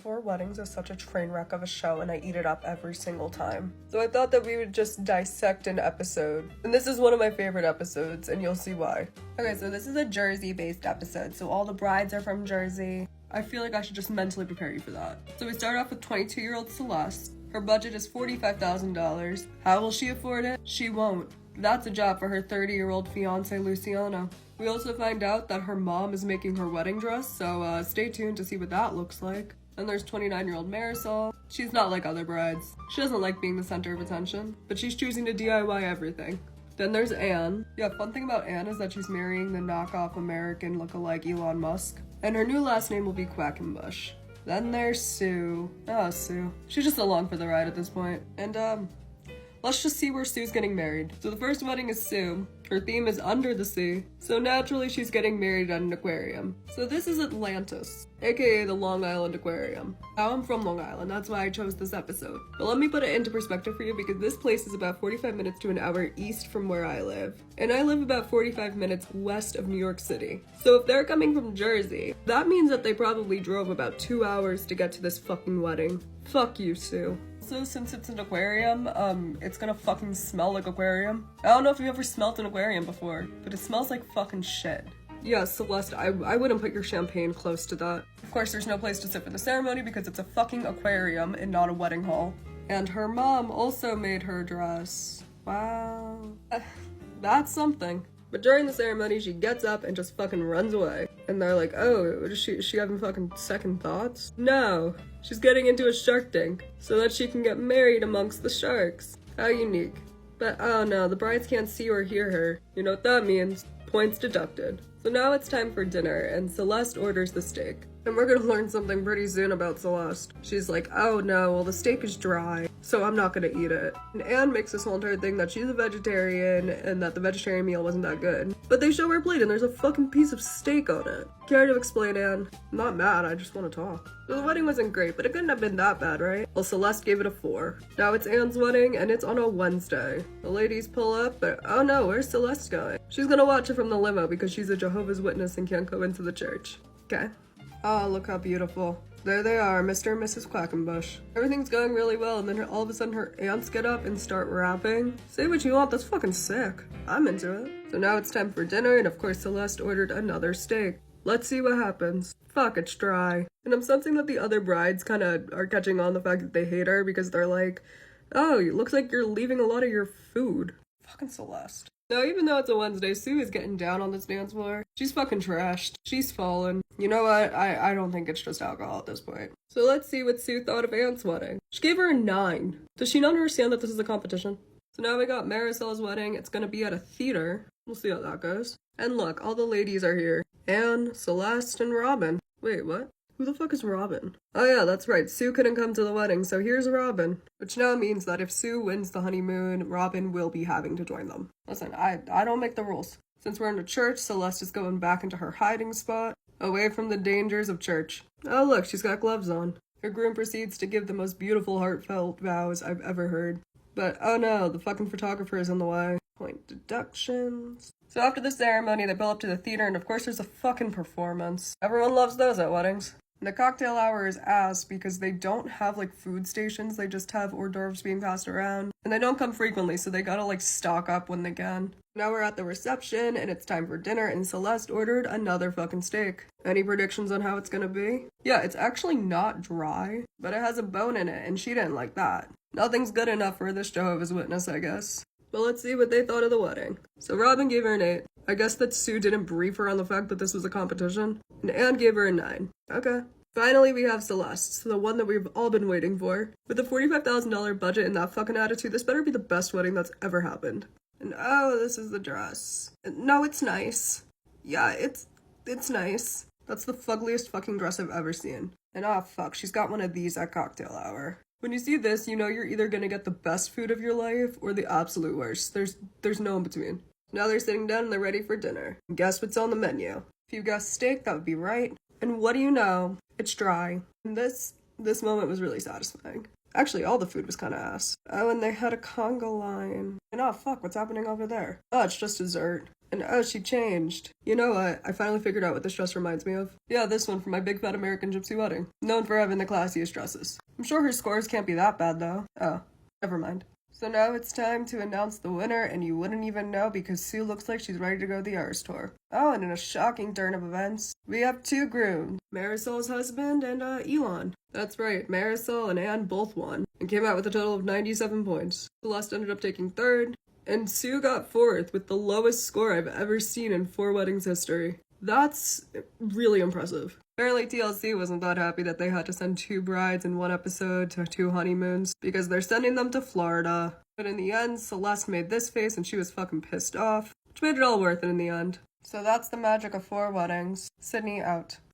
Four Weddings is such a train wreck of a show and I eat it up every single time. So I thought that we would just dissect an episode. And this is one of my favorite episodes and you'll see why. Okay, so this is a Jersey-based episode. So all the brides are from Jersey. I feel like I should just mentally prepare you for that. So we start off with 22-year-old Celeste. Her budget is $45,000. How will she afford it? She won't. That's a job for her 30-year-old fiance Luciano. We also find out that her mom is making her wedding dress, so stay tuned to see what that looks like. Then there's 29-year-old Marisol. She's not like other brides. She doesn't like being the center of attention, but she's choosing to DIY everything. Then there's Anne. Yeah, fun thing about Anne is that she's marrying the knockoff American look-alike Elon Musk. And her new last name will be Quackenbush. Then there's Sue. Oh, Sue. She's just along for the ride at this point. And, let's just see where Sue's getting married. So the first wedding is Sue. Her theme is under the sea, so naturally she's getting married at an aquarium. So this is Atlantis, aka the Long Island Aquarium. Now I'm from Long Island, that's why I chose this episode. But let me put it into perspective for you because this place is about 45 minutes to an hour east from where I live. And I live about 45 minutes west of New York City. So if they're coming from Jersey, that means that they probably drove about 2 hours to get to this fucking wedding. Fuck you, Sue. So since it's an aquarium, it's gonna fucking smell like aquarium. I don't know if you've ever smelled an aquarium before, but it smells like fucking shit. Yeah, Celeste, I wouldn't put your champagne close to that. Of course, there's no place to sit for the ceremony because it's a fucking aquarium and not a wedding hall. And her mom also made her dress. Wow. That's something. But during the ceremony, she gets up and just fucking runs away. And they're like, oh, is she having fucking second thoughts? No, she's getting into a shark tank so that she can get married amongst the sharks. How unique. But oh no, the brides can't see or hear her. You know what that means. Points deducted. So now it's time for dinner, and Celeste orders the steak. And we're gonna learn something pretty soon about Celeste. She's like, oh no, well the steak is dry, so I'm not gonna eat it. And Anne makes this whole entire thing that she's a vegetarian and that the vegetarian meal wasn't that good. But they show her plate and there's a fucking piece of steak on it. Care to explain, Anne? I'm not mad, I just want to talk. So the wedding wasn't great, but it couldn't have been that bad, right? Well, Celeste gave it a 4. Now it's Anne's wedding and it's on a Wednesday. The ladies pull up, but oh no, where's Celeste going? She's gonna watch it from the limo because she's a Jehovah's Witness and can't go into the church. Okay. Oh, look how beautiful. There they are, Mr. and Mrs. Quackenbush. Everything's going really well, and then all of a sudden her aunts get up and start rapping. Say what you want, that's fucking sick. I'm into it. So now it's time for dinner, and of course Celeste ordered another steak. Let's see what happens. Fuck, it's dry. And I'm sensing that the other brides kind of are catching on the fact that they hate her because they're like, oh, it looks like you're leaving a lot of your food. Fucking Celeste. Now, even though it's a Wednesday, Sue is getting down on this dance floor. She's fucking trashed. She's fallen. You know what? I don't think it's just alcohol at this point. So let's see what Sue thought of Anne's wedding. She gave her a 9. Does she not understand that this is a competition? So now we got Marisol's wedding. It's gonna be at a theater. We'll see how that goes. And look, all the ladies are here. Anne, Celeste, and Robin. Wait, what? Who the fuck is Robin? Oh yeah, that's right. Sue couldn't come to the wedding, so here's Robin. Which now means that if Sue wins the honeymoon, Robin will be having to join them. Listen, I don't make the rules. Since we're in a church, Celeste is going back into her hiding spot, away from the dangers of church. Oh look, she's got gloves on. Her groom proceeds to give the most beautiful heartfelt vows I've ever heard. But oh no, the fucking photographer is in the way. Point deductions. So after the ceremony, they pull up to the theater, and of course there's a fucking performance. Everyone loves those at weddings. And the cocktail hour is ass because they don't have like food stations, they just have hors d'oeuvres being passed around. And they don't come frequently, so they gotta like stock up when they can. Now we're at the reception and it's time for dinner and Celeste ordered another fucking steak. Any predictions on how it's gonna be? Yeah, it's actually not dry, but it has a bone in it and she didn't like that. Nothing's good enough for this Jehovah's Witness, I guess. But let's see what they thought of the wedding. So Robin gave her an 8. I guess that Sue didn't brief her on the fact that this was a competition. And Anne gave her a 9. Okay. Finally, we have Celeste, the one that we've all been waiting for. With a $45,000 budget and that fucking attitude, this better be the best wedding that's ever happened. And oh, this is the dress. No, it's nice. Yeah, it's nice. That's the fuggliest fucking dress I've ever seen. And oh fuck, she's got one of these at cocktail hour. When you see this, you know you're either gonna get the best food of your life or the absolute worst. There's no in between. Now they're sitting down and they're ready for dinner. And guess what's on the menu? If you guessed steak, that would be right. And what do you know? It's dry. And this moment was really satisfying. Actually, all the food was kind of ass. Oh, and they had a conga line. And oh fuck, what's happening over there? Oh, it's just dessert. And oh, she changed. You know what? I finally figured out what this dress reminds me of. Yeah, this one from my big fat American gypsy wedding. Known for having the classiest dresses. I'm sure her scores can't be that bad though. Oh, never mind. So now it's time to announce the winner, and you wouldn't even know because Sue looks like she's ready to go to the Ars Tour. Oh, and in a shocking turn of events, we have two grooms, Marisol's husband and Elon. That's right, Marisol and Anne both won, and came out with a total of 97 points. Celeste ended up taking third, and Sue got fourth with the lowest score I've ever seen in 4 weddings history. That's really impressive. Apparently TLC wasn't that happy that they had to send 2 brides in 1 episode to 2 honeymoons because they're sending them to Florida. But in the end, Celeste made this face and she was fucking pissed off, which made it all worth it in the end. So that's the magic of 4 weddings. Sydney out.